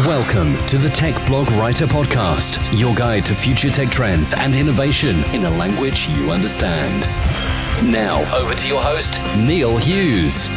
Welcome to the Tech Blog Writer Podcast, your guide to future tech trends and innovation in a language you understand. Now, over to your host, Neil Hughes.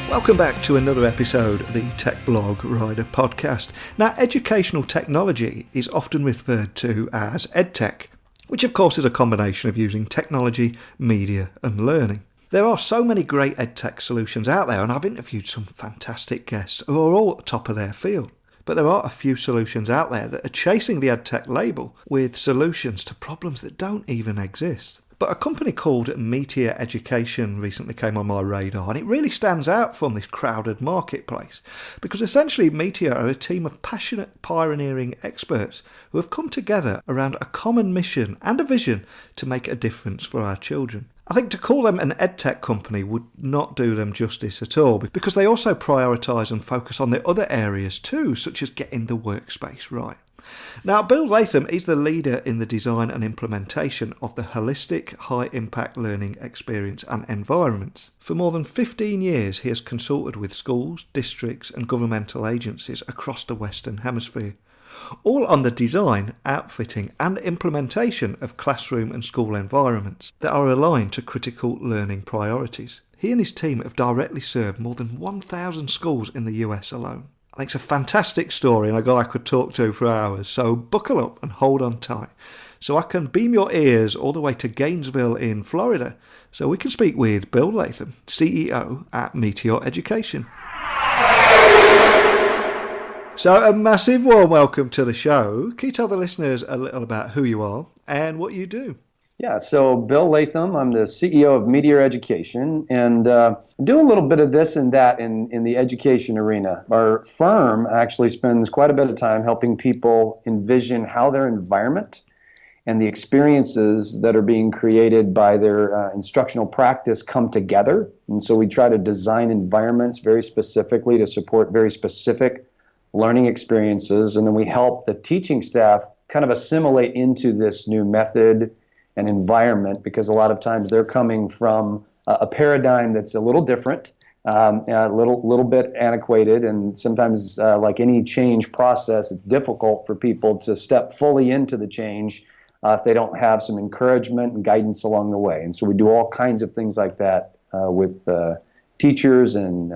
Welcome back to another episode of the Tech Blog Writer Podcast. Now, educational technology is often referred to as EdTech, which of course is a combination of using technology, media and learning. There are so many great EdTech solutions out there, and I've interviewed some fantastic guests who are all at the top of their field. But there are a few solutions out there that are chasing the EdTech label with solutions to problems that don't even exist. But a company called MeTEOR Education recently came on my radar, and it really stands out from this crowded marketplace because essentially MeTEOR are a team of passionate pioneering experts who have come together around a common mission and a vision to make a difference for our children. I think to call them an EdTech company would not do them justice at all because they also prioritise and focus on the other areas too, such as getting the workspace right. Now, Bill Latham is the leader in the design and implementation of the holistic, high-impact learning experience and environments. For more than 15 years, he has consulted with schools, districts and governmental agencies across the Western Hemisphere, all on the design, outfitting and implementation of classroom and school environments that are aligned to critical learning priorities. He and his team have directly served more than 1,000 schools in the US alone. I think it's a fantastic story and a guy I could talk to for hours, so buckle up and hold on tight so I can beam your ears all the way to Gainesville in Florida so we can speak with Bill Latham, CEO at MeTEOR Education. So a massive warm welcome to the show. Can you tell the listeners a little about who you are and what you do? Yeah, so Bill Latham, I'm the CEO of MeTEOR Education, and do a little bit of this and that in the education arena. Our firm actually spends quite a bit of time helping people envision how their environment and the experiences that are being created by their instructional practice come together. And so we try to design environments very specifically to support very specific learning experiences, and then we help the teaching staff kind of assimilate into this new method and environment, because a lot of times they're coming from a paradigm that's a little different, a little bit antiquated, and sometimes like any change process, it's difficult for people to step fully into the change if they don't have some encouragement and guidance along the way. And so we do all kinds of things like that with teachers and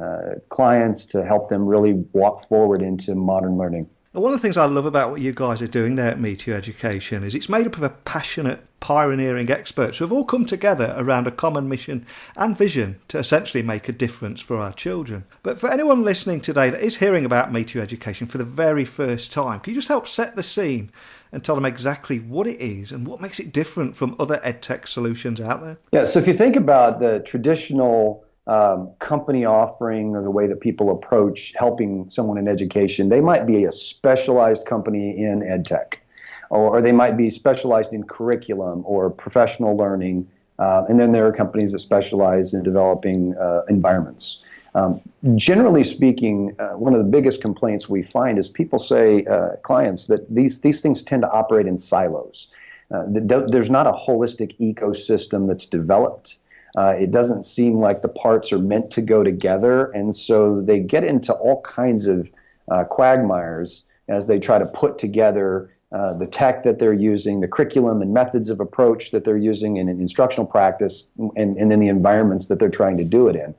clients to help them really walk forward into modern learning. One of the things I love about what you guys are doing there at MeTEOR Education is it's made up of a passionate, pioneering experts who have all come together around a common mission and vision to essentially make a difference for our children. But for anyone listening today that is hearing about MeTEOR Education for the very first time, can you just help set the scene and tell them exactly what it is and what makes it different from other EdTech solutions out there? Yeah, so if you think about the traditional company offering or the way that people approach helping someone in education, they might be a specialized company in EdTech, or they might be specialized in curriculum or professional learning, and then there are companies that specialize in developing environments. Generally speaking, one of the biggest complaints we find is people say, clients, that these things tend to operate in silos. There's not a holistic ecosystem that's developed. It doesn't seem like the parts are meant to go together, and so they get into all kinds of quagmires as they try to put together the tech that they're using, the curriculum and methods of approach that they're using in an instructional practice, and then the environments that they're trying to do it in.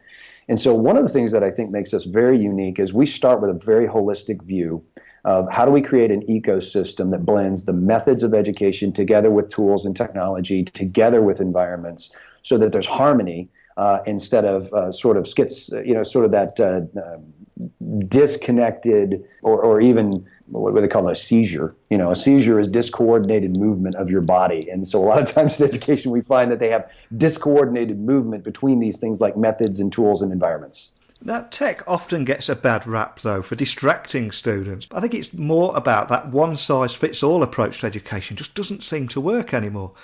And so one of the things that I think makes us very unique is we start with a very holistic view of how do we create an ecosystem that blends the methods of education together with tools and technology, together with environments, so that there's harmony instead of sort of that disconnected or even what do they call it, a seizure. A seizure is discoordinated movement of your body. And so a lot of times in education we find that they have discoordinated movement between these things like methods and tools and environments. Now, tech often gets a bad rap, though, for distracting students. I think it's more about that one-size-fits-all approach to education just doesn't seem to work anymore.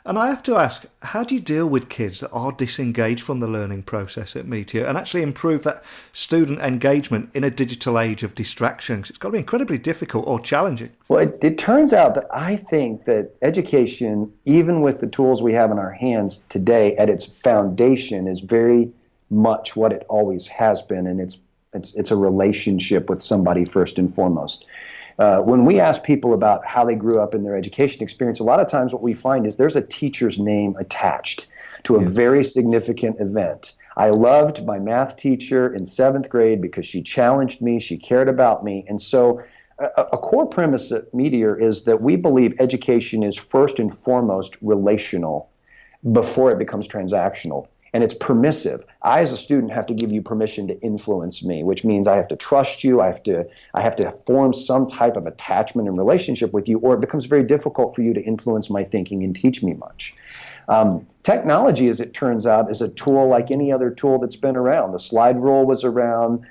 And I have to ask, how do you deal with kids that are disengaged from the learning process at MeTEOR and actually improve that student engagement in a digital age of distractions? It's got to be incredibly difficult or challenging. Well, it turns out that I think that education, even with the tools we have in our hands today, at its foundation is very much what it always has been, and it's It's a relationship with somebody first and foremost. When we ask people about how they grew up in their education experience, a lot of times what we find is there's a teacher's name attached to a very significant event. I loved my math teacher in 7th grade because she challenged me, she cared about me. And so a core premise at MeTEOR is that we believe education is first and foremost relational before it becomes transactional. And it's permissive. I, as a student, have to give you permission to influence me, which means I have to trust you. I have to form some type of attachment and relationship with you, or it becomes very difficult for you to influence my thinking and teach me much. Technology, as it turns out, is a tool like any other tool that's been around. The slide rule was around,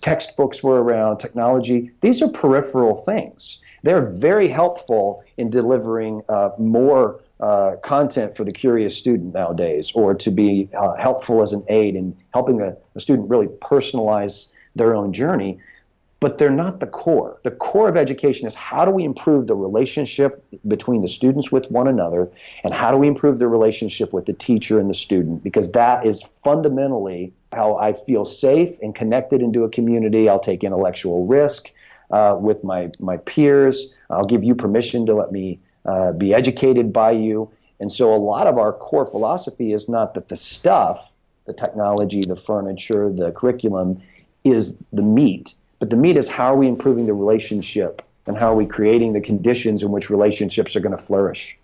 textbooks were around, technology. These are peripheral things. They're very helpful in delivering more content for the curious student nowadays, or to be helpful as an aid in helping a student really personalize their own journey. But they're not the core. The core of education is how do we improve the relationship between the students with one another, and how do we improve the relationship with the teacher and the student, because that is fundamentally how I feel safe and connected into a community. I'll take intellectual risk with my peers. I'll give you permission to let me be educated by you. And so a lot of our core philosophy is not that the stuff, the technology, the furniture, the curriculum is the meat, but the meat is how are we improving the relationship, and how are we creating the conditions in which relationships are going to flourish.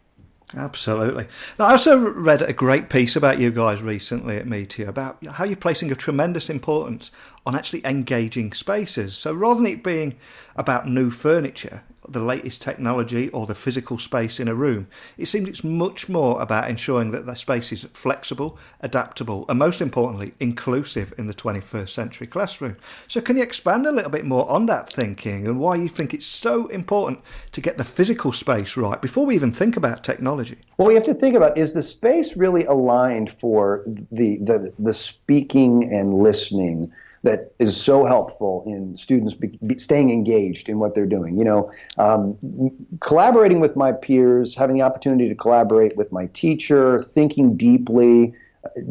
Absolutely. Now, I also read a great piece about you guys recently at MeTEOR about how you're placing a tremendous importance on actually engaging spaces. So rather than it being about new furniture, the latest technology, or the physical space in a room, it seems it's much more about ensuring that the space is flexible, adaptable, and most importantly, inclusive in the 21st century classroom. So can you expand a little bit more on that thinking, and why you think it's so important to get the physical space right before we even think about technology? What we have to think about is the space really aligned for the speaking and listening that is so helpful in students staying engaged in what they're doing. Collaborating with my peers, having the opportunity to collaborate with my teacher, thinking deeply,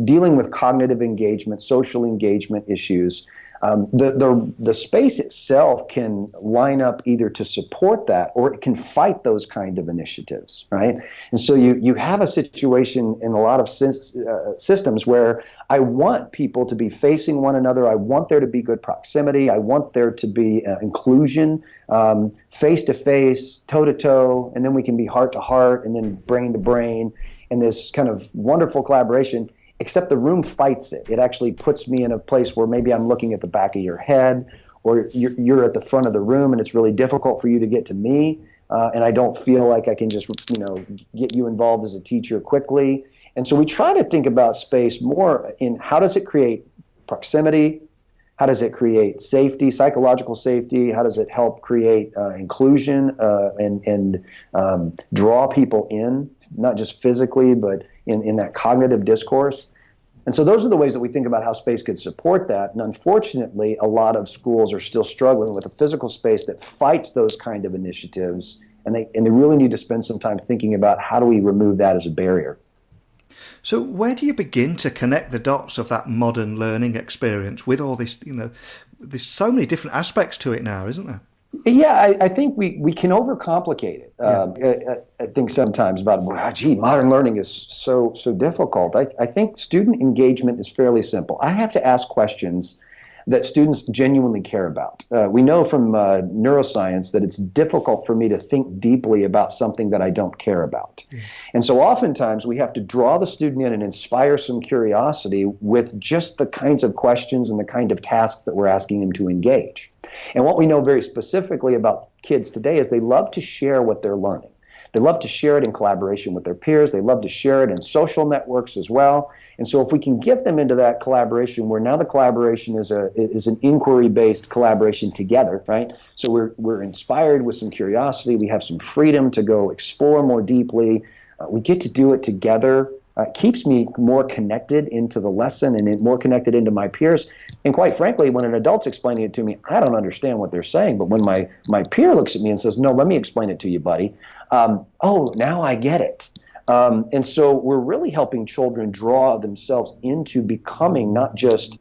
dealing with cognitive engagement, social engagement issues. The space itself can line up either to support that, or it can fight those kind of initiatives, right? And so you have a situation in a lot of systems where I want people to be facing one another. I want there to be good proximity. I want there to be inclusion, face-to-face, toe-to-toe, and then we can be heart-to-heart, and then brain-to-brain, and this kind of wonderful collaboration. Except the room fights it. It actually puts me in a place where maybe I'm looking at the back of your head, or you're at the front of the room, and it's really difficult for you to get to me, and I don't feel like I can just get you involved as a teacher quickly. And so we try to think about space more in how does it create proximity, how does it create safety, psychological safety, how does it help create inclusion and draw people in, not just physically, but in that cognitive discourse. And so those are the ways that we think about how space could support that. And unfortunately, a lot of schools are still struggling with a physical space that fights those kind of initiatives. And they really need to spend some time thinking about how do we remove that as a barrier. So where do you begin to connect the dots of that modern learning experience with all this, there's so many different aspects to it now, isn't there? Yeah, I think we can overcomplicate it. I think sometimes about, modern learning is so difficult. I think student engagement is fairly simple. I have to ask questions that students genuinely care about. We know from neuroscience that it's difficult for me to think deeply about something that I don't care about. Yeah. And so oftentimes we have to draw the student in and inspire some curiosity with just the kinds of questions and the kind of tasks that we're asking them to engage. And what we know very specifically about kids today is they love to share what they're learning. They love to share it in collaboration with their peers. They love to share it in social networks as well. And so if we can get them into that collaboration, where now the collaboration is an inquiry-based collaboration together, right? So we're inspired with some curiosity. We have some freedom to go explore more deeply. We get to do it together. It keeps me more connected into the lesson and more connected into my peers. And quite frankly, when an adult's explaining it to me, I don't understand what they're saying. But when my peer looks at me and says, no, let me explain it to you, buddy. Now I get it. And so we're really helping children draw themselves into becoming not just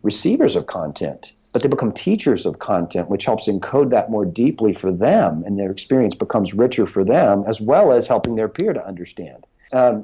receivers of content, but they become teachers of content, which helps encode that more deeply for them, and their experience becomes richer for them, as well as helping their peer to understand.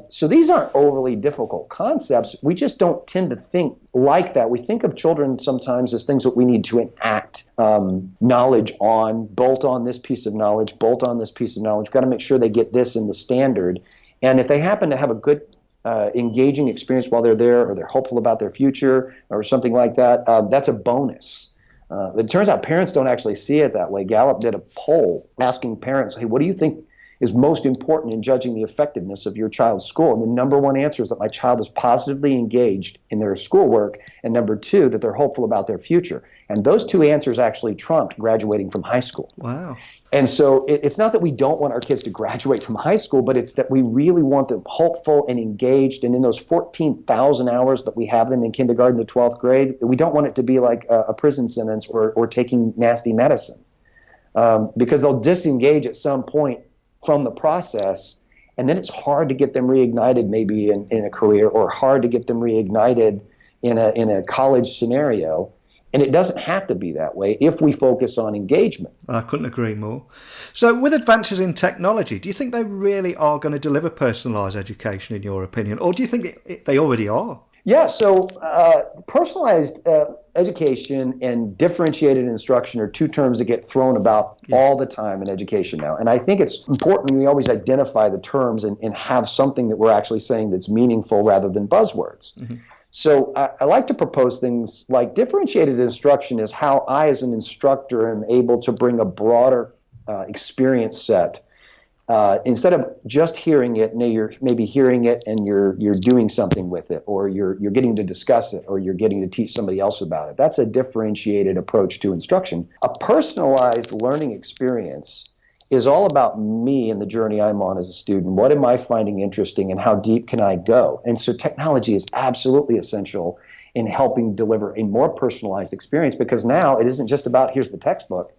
So these aren't overly difficult concepts. We just don't tend to think like that. We think of children sometimes as things that we need to enact knowledge on, bolt on this piece of knowledge, bolt on this piece of knowledge. We've got to make sure they get this in the standard. And if they happen to have a good engaging experience while they're there, or they're hopeful about their future or something like that, that's a bonus. It turns out parents don't actually see it that way. Gallup did a poll asking parents, hey, what do you think is most important in judging the effectiveness of your child's school? And the number one answer is that my child is positively engaged in their schoolwork, and number two, that they're hopeful about their future. And those two answers actually trumped graduating from high school. Wow. And so it's not that we don't want our kids to graduate from high school, but it's that we really want them hopeful and engaged. And in those 14,000 hours that we have them in kindergarten to 12th grade, we don't want it to be like a prison sentence or taking nasty medicine, because they'll disengage at some point from the process, and then it's hard to get them reignited maybe in a career, or hard to get them reignited in a college scenario. And it doesn't have to be that way if we focus on engagement. I couldn't agree more. So with advances in technology, do you think they really are going to deliver personalised education, in your opinion? Or do you think they already are? Yeah, so personalized education and differentiated instruction are two terms that get thrown about all the time in education now. And I think it's important we always identify the terms and have something that we're actually saying that's meaningful rather than buzzwords. Mm-hmm. So I like to propose things like differentiated instruction is how I, as an instructor, am able to bring a broader experience set. Instead of just hearing it, you're maybe hearing it and you're doing something with it, or you're getting to discuss it, or you're getting to teach somebody else about it. That's a differentiated approach to instruction. A personalized learning experience is all about me and the journey I'm on as a student. What am I finding interesting, and how deep can I go? And so technology is absolutely essential in helping deliver a more personalized experience, because now it isn't just about here's the textbook.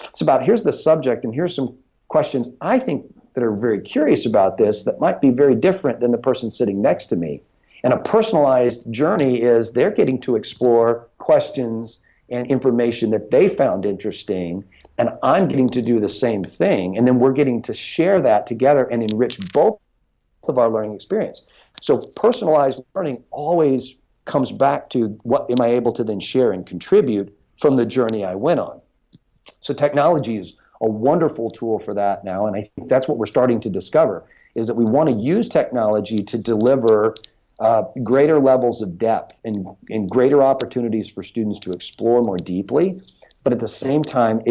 It's about here's the subject and here's some questions I think that are very curious about this that might be very different than the person sitting next to me. And a personalized journey is they're getting to explore questions and information that they found interesting, and I'm getting to do the same thing. And then we're getting to share that together and enrich both of our learning experience. So personalized learning always comes back to what am I able to then share and contribute from the journey I went on. So technology is a wonderful tool for that now, and I think that's what we're starting to discover, is that we want to use technology to deliver greater levels of depth and greater opportunities for students to explore more deeply. But at the same time,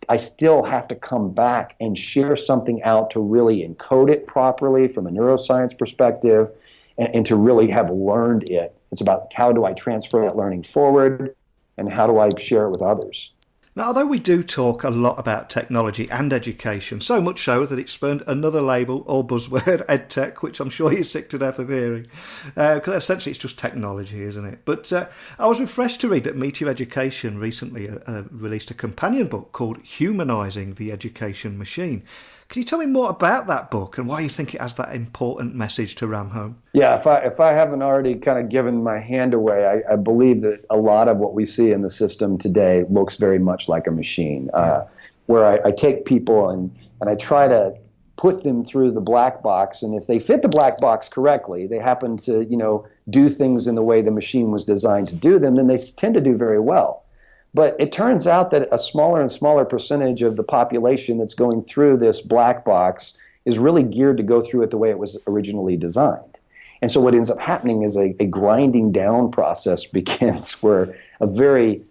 I still have to come back and share something out to really encode it properly from a neuroscience perspective, and to really have learned it. It's about how do I transfer that learning forward, and how do I share it with others. Now, although we do talk a lot about technology and education, so much so that it's spurned another label or buzzword, EdTech, which I'm sure you're sick to death of hearing, because essentially it's just technology, isn't it? But I was refreshed to read that MeTEOR Education recently released a companion book called Humanizing, the Education Machine. Can you tell me more about that book and why you think it has that important message to ram home? Yeah, if I haven't already kind of given my hand away, I believe that a lot of what we see in the system today looks very much like a machine, where I take people and I try to put them through the black box, and if they fit the black box correctly, they happen to do things in the way the machine was designed to do them, then they tend to do very well. But it turns out that a smaller and smaller percentage of the population that's going through this black box is really geared to go through it the way it was originally designed. And so what ends up happening is a grinding down process begins, where a very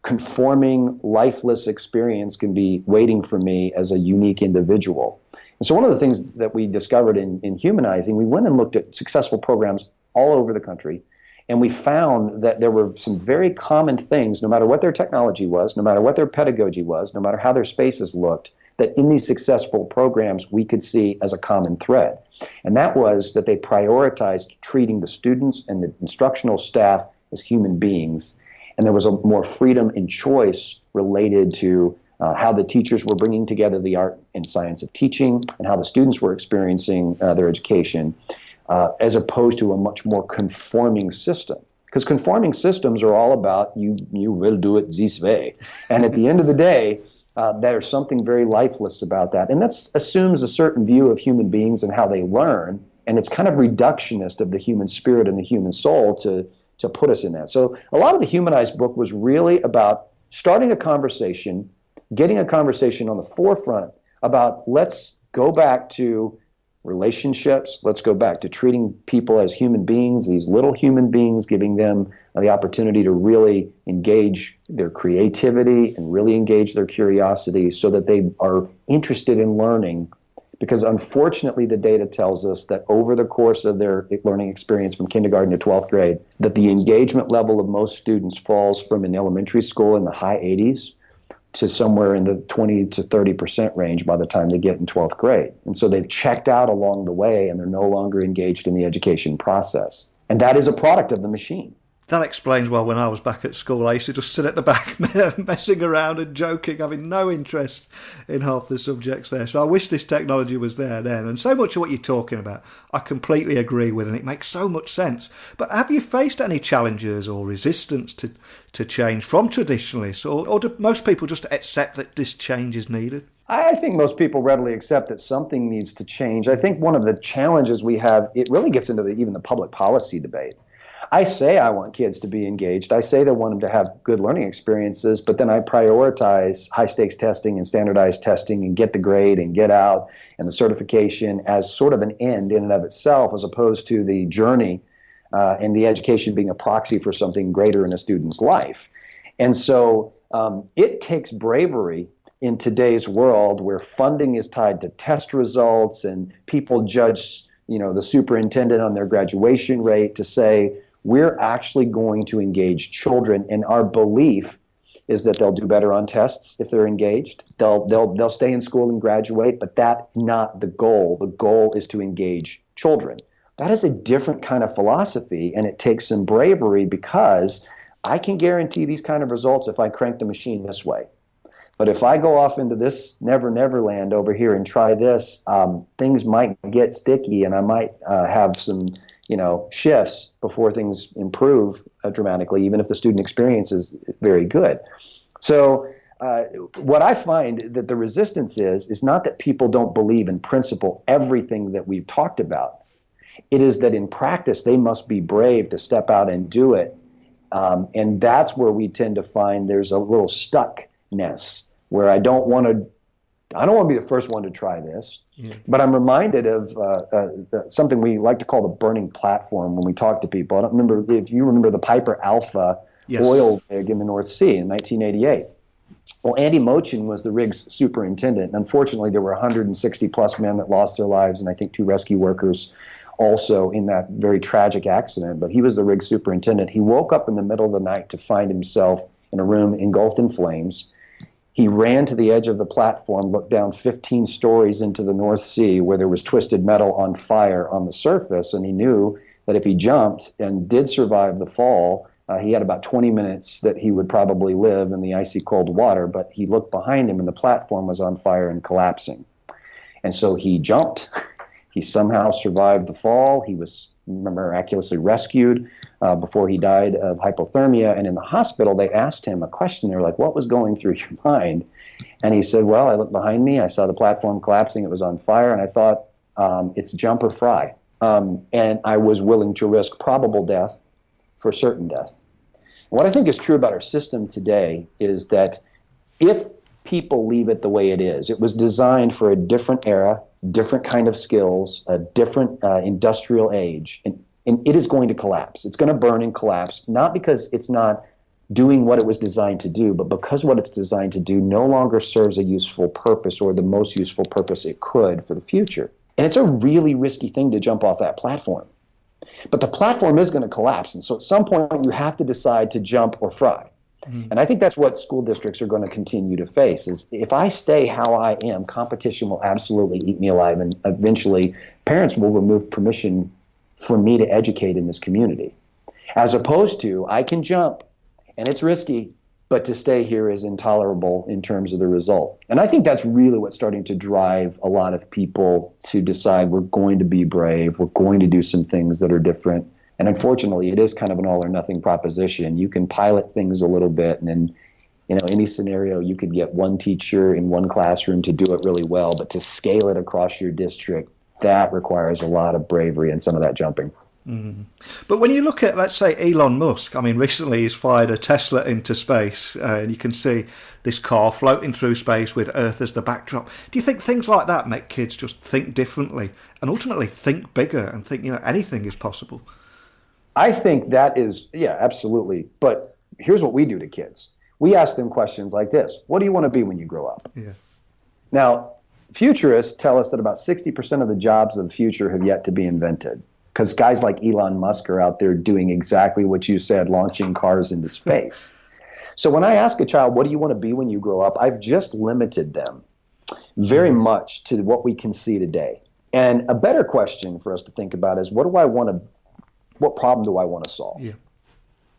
conforming, lifeless experience can be waiting for me as a unique individual. And so one of the things that we discovered in Humanizing, we went and looked at successful programs all over the country. And we found that there were some very common things, no matter what their technology was, no matter what their pedagogy was, no matter how their spaces looked, that in these successful programs we could see as a common thread. And that was that they prioritized treating the students and the instructional staff as human beings. And there was a more freedom and choice related to how the teachers were bringing together the art and science of teaching, and how the students were experiencing their education, as opposed to a much more conforming system. Because conforming systems are all about you will do it this way. And at the end of the day, there's something very lifeless about that. And that assumes a certain view of human beings and how they learn. And it's kind of reductionist of the human spirit and the human soul to put us in that. So a lot of the Humanized book was really about starting a conversation, getting a conversation on the forefront about let's go back to relationships. Let's go back to treating people as human beings, these little human beings, giving them the opportunity to really engage their creativity and really engage their curiosity so that they are interested in learning. Because unfortunately, the data tells us that over the course of their learning experience from kindergarten to 12th grade, that the engagement level of most students falls from in elementary school in the high 80s to somewhere in the 20 to 30% range by the time they get in 12th grade. And so they've checked out along the way and they're no longer engaged in the education process. And that is a product of the machine. That explains why when I was back at school, I used to just sit at the back messing around and joking, having no interest in half the subjects there. So I wish this technology was there then. And so much of what you're talking about, I completely agree with, and it makes so much sense. But have you faced any challenges or resistance to change from traditionalists, or do most people just accept that this change is needed? I think most people readily accept that something needs to change. I think one of the challenges we have, it really gets into even the public policy debate. I say I want kids to be engaged. I say they want them to have good learning experiences, but then I prioritize high-stakes testing and standardized testing and get the grade and get out and the certification as sort of an end in and of itself, as opposed to the journey and the education being a proxy for something greater in a student's life. And so it takes bravery in today's world where funding is tied to test results and people judge, the superintendent on their graduation rate, to say, we're actually going to engage children, and our belief is that they'll do better on tests if they're engaged. They'll stay in school and graduate, but that's not the goal. The goal is to engage children. That is a different kind of philosophy, and it takes some bravery, because I can guarantee these kind of results if I crank the machine this way. But if I go off into this never land over here and try this, things might get sticky, and I might have some shifts before things improve dramatically, even if the student experience is very good. So what I find that the resistance is not that people don't believe in principle everything that we've talked about. It is that in practice, they must be brave to step out and do it. And that's where we tend to find there's a little stuckness where I don't want to be the first one to try this. Yeah. But I'm reminded of something we like to call the burning platform when we talk to people. I don't remember if you remember the Piper Alpha oil rig in the North Sea in 1988. Well, Andy Mochin was the rig's superintendent. And unfortunately, there were 160 plus men that lost their lives, and I think 2 rescue workers also in that very tragic accident. But he was the rig superintendent. He woke up in the middle of the night to find himself in a room engulfed in flames. He ran to the edge of the platform, looked down 15 stories into the North Sea where there was twisted metal on fire on the surface, and he knew that if he jumped and did survive the fall, he had about 20 minutes that he would probably live in the icy cold water. But he looked behind him and the platform was on fire and collapsing. And so he jumped. He somehow survived the fall. He was miraculously rescued before he died of hypothermia. And in the hospital, they asked him a question. They were like, what was going through your mind? And he said, well, I looked behind me. I saw the platform collapsing. It was on fire. And I thought, it's jump or fry. And I was willing to risk probable death for certain death. And what I think is true about our system today is that if people leave it the way it is, it was designed for a different era, different kind of skills, a different industrial age, and it is going to collapse. It's going to burn and collapse, not because it's not doing what it was designed to do, but because what it's designed to do no longer serves a useful purpose or the most useful purpose it could for the future. And it's a really risky thing to jump off that platform. But the platform is going to collapse, and so at some point you have to decide to jump or fry. And I think that's what school districts are going to continue to face, is if I stay how I am, competition will absolutely eat me alive, and eventually parents will remove permission for me to educate in this community. As opposed to, I can jump, and it's risky, but to stay here is intolerable in terms of the result. And I think that's really what's starting to drive a lot of people to decide we're going to be brave, we're going to do some things that are different. And unfortunately, it is kind of an all or nothing proposition. You can pilot things a little bit, and in any scenario, you could get one teacher in one classroom to do it really well, but to scale it across your district, that requires a lot of bravery and some of that jumping. Mm. But when you look at, let's say, Elon Musk, I mean, recently he's fired a Tesla into space, and you can see this car floating through space with Earth as the backdrop. Do you think things like that make kids just think differently and ultimately think bigger and think, anything is possible? I think that is, yeah, absolutely. But here's what we do to kids. We ask them questions like this. What do you want to be when you grow up? Yeah. Now, futurists tell us that about 60% of the jobs of the future have yet to be invented, because guys like Elon Musk are out there doing exactly what you said, launching cars into space. So when I ask a child, what do you want to be when you grow up? I've just limited them very much to what we can see today. And a better question for us to think about is, what problem do I want to solve? Yeah.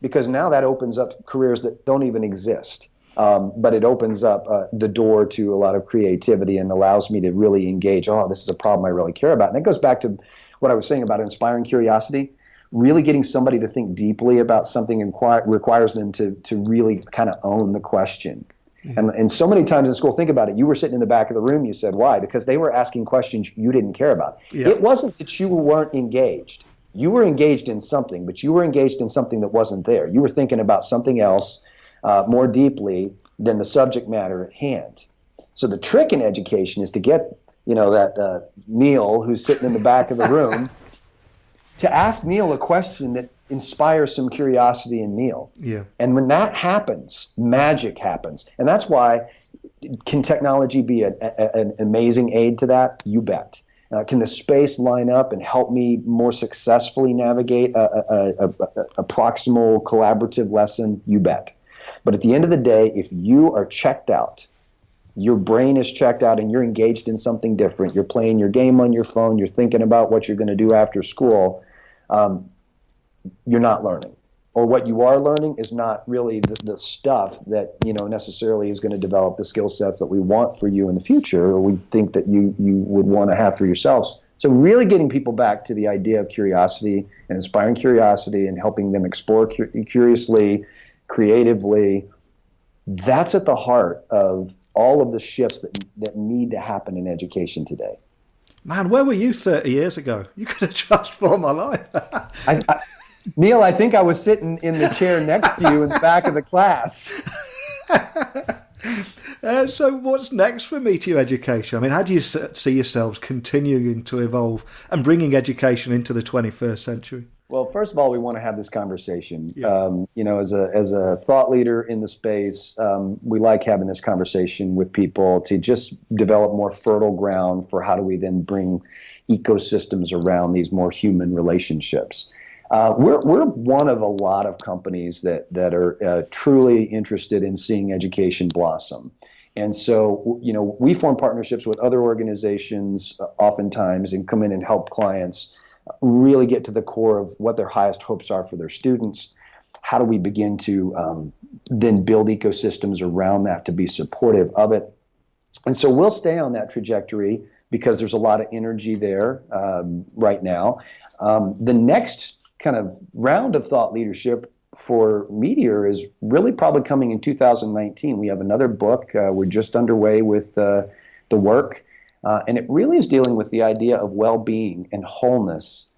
Because now that opens up careers that don't even exist. But it opens up the door to a lot of creativity and allows me to really engage, this is a problem I really care about. And that goes back to what I was saying about inspiring curiosity. Really getting somebody to think deeply about something requires them to really kind of own the question. Mm-hmm. And so many times in school, think about it. You were sitting in the back of the room. You said, why? Because they were asking questions you didn't care about. Yeah. It wasn't that you weren't engaged. You were engaged in something, but you were engaged in something that wasn't there. You were thinking about something else more deeply than the subject matter at hand. So the trick in education is to get that Neil who's sitting in the back of the room, to ask Neil a question that inspires some curiosity in Neil. Yeah. And when that happens, magic happens. And that's why, can technology be an amazing aid to that? You bet. Can the space line up and help me more successfully navigate a proximal collaborative lesson? You bet. But at the end of the day, if you are checked out, your brain is checked out and you're engaged in something different, you're playing your game on your phone, you're thinking about what you're going to do after school, you're not learning. Or what you are learning is not really the stuff that necessarily is going to develop the skill sets that we want for you in the future, or we think that you would want to have for yourselves. So really getting people back to the idea of curiosity and inspiring curiosity and helping them explore curiously, creatively, that's at the heart of all of the shifts that need to happen in education today. Man, where were you 30 years ago? You could have transformed my life. Neil, I think I was sitting in the chair next to you in the back of the class. So what's next for MeTEOR Education? I mean, how do you see yourselves continuing to evolve and bringing education into the 21st century? Well, first of all, we want to have this conversation. Yeah. As a thought leader in the space, we like having this conversation with people to just develop more fertile ground for how do we then bring ecosystems around these more human relationships. We're one of a lot of companies that are truly interested in seeing education blossom. And so, we form partnerships with other organizations oftentimes and come in and help clients really get to the core of what their highest hopes are for their students. How do we begin to then build ecosystems around that to be supportive of it? And so we'll stay on that trajectory because there's a lot of energy there right now. The next kind of round of thought leadership for MeTEOR is really probably coming in 2019. We have another book. We're just underway with the work. And it really is dealing with the idea of well-being and wholeness,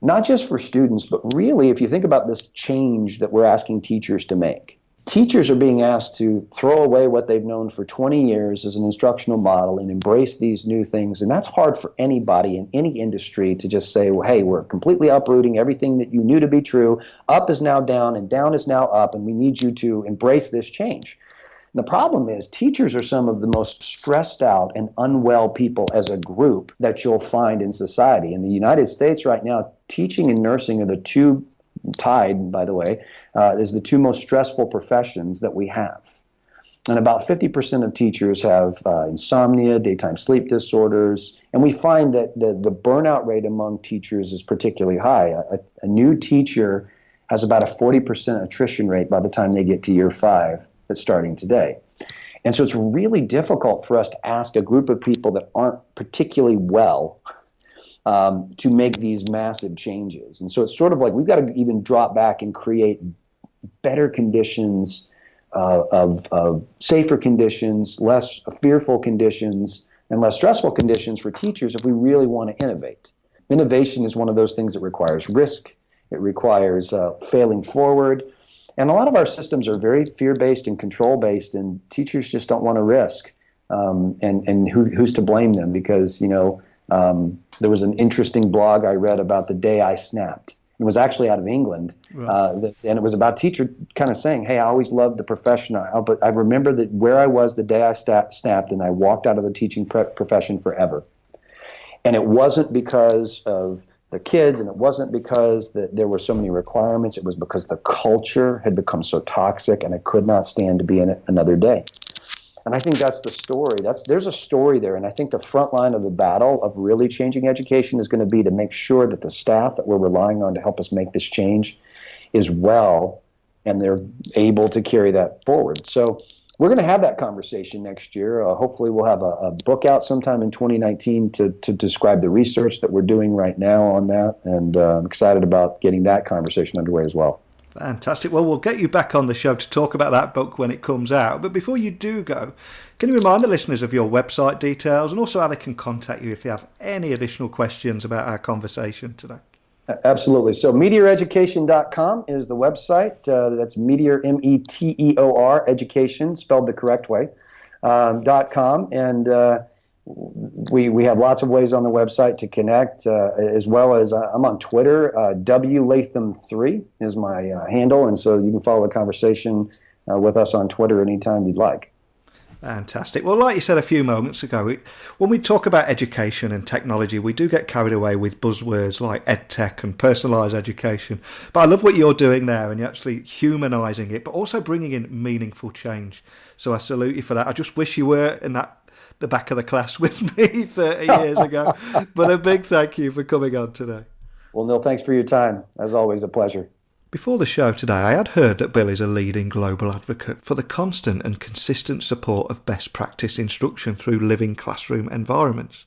not just for students, but really if you think about this change that we're asking teachers to make. Teachers are being asked to throw away what they've known for 20 years as an instructional model and embrace these new things. And that's hard for anybody in any industry to just say, well, hey, we're completely uprooting everything that you knew to be true. Up is now down and down is now up, and we need you to embrace this change. The problem is teachers are some of the most stressed out and unwell people as a group that you'll find in society. In the United States right now, teaching and nursing are the two, tied, by the way, is the two most stressful professions that we have. And about 50% of teachers have insomnia, daytime sleep disorders, and we find that the burnout rate among teachers is particularly high. A new teacher has about a 40% attrition rate by the time they get to year 5 that's starting today. And so it's really difficult for us to ask a group of people that aren't particularly well to make these massive changes. And so it's sort of like we've got to even drop back and create better conditions, of safer conditions, less fearful conditions, and less stressful conditions for teachers if we really want to innovate. Innovation is one of those things that requires risk. It requires failing forward. And a lot of our systems are very fear-based and control-based, and teachers just don't want to risk. And who's to blame them? Because, there was an interesting blog I read about the day I snapped. It was actually out of England, right. And it was about a teacher kind of saying, hey, I always loved the profession, but I remember that where I was the day I snapped, and I walked out of the teaching profession forever. And it wasn't because of the kids, and it wasn't because there were so many requirements. It was because the culture had become so toxic, and I could not stand to be in it another day. And I think that's the story. There's a story there, and I think the front line of the battle of really changing education is going to be to make sure that the staff that we're relying on to help us make this change is well, and they're able to carry that forward. So we're going to have that conversation next year. Hopefully we'll have a book out sometime in 2019 to describe the research that we're doing right now on that, and I'm excited about getting that conversation underway as well. Fantastic. Well, we'll get you back on the show to talk about that book when it comes out. But before you do go, can you remind the listeners of your website details and also how they can contact you if they have any additional questions about our conversation today? Absolutely. So MeTEOReducation.com is the website. That's MeTEOR, METEOR, education, spelled the correct way, .com. And we have lots of ways on the website to connect, as well as I'm on Twitter. WLatham3 is my handle, and so you can follow the conversation with us on Twitter anytime you'd like. Fantastic. Well, like you said a few moments ago, when we talk about education and technology, we do get carried away with buzzwords like EdTech and personalised education. But I love what you're doing there, and you're actually humanising it, but also bringing in meaningful change. So I salute you for that. I just wish you were in the back of the class with me 30 years ago. But a big thank you for coming on today. Well, Neil, thanks for your time. As always, a pleasure. Before the show today, I had heard that Bill is a leading global advocate for the constant and consistent support of best practice instruction through living classroom environments.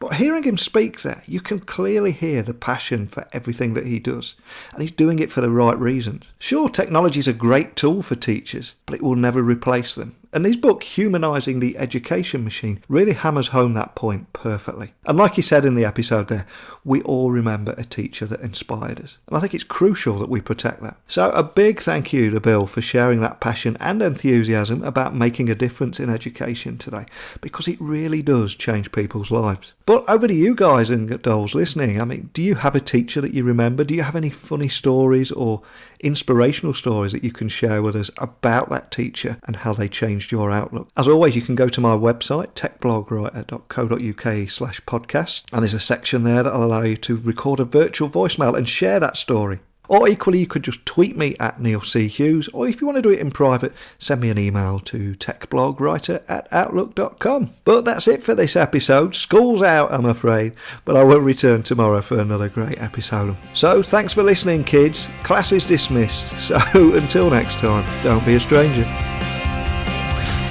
But hearing him speak there, you can clearly hear the passion for everything that he does, and he's doing it for the right reasons. Sure, technology is a great tool for teachers, but it will never replace them. And his book, Humanizing the Education Machine, really hammers home that point perfectly. And like he said in the episode there, we all remember a teacher that inspired us. And I think it's crucial that we protect that. So a big thank you to Bill for sharing that passion and enthusiasm about making a difference in education today, because it really does change people's lives. But over to you guys and dolls listening. I mean, do you have a teacher that you remember? Do you have any funny stories or inspirational stories that you can share with us about that teacher and how they changed your outlook? As always, you can go to my website, techblogwriter.co.uk/podcast, and there's a section there that'll allow you to record a virtual voicemail and share that story. Or equally, you could just tweet me at Neil C. Hughes, or if you want to do it in private, send me an email to techblogwriter@outlook.com. But that's it for this episode. School's out, I'm afraid, but I will return tomorrow for another great episode. So thanks for listening, kids. Class is dismissed. So until next time, don't be a stranger.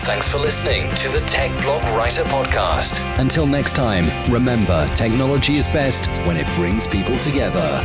Thanks for listening to the Tech Blog Writer Podcast. Until next time, remember, technology is best when it brings people together.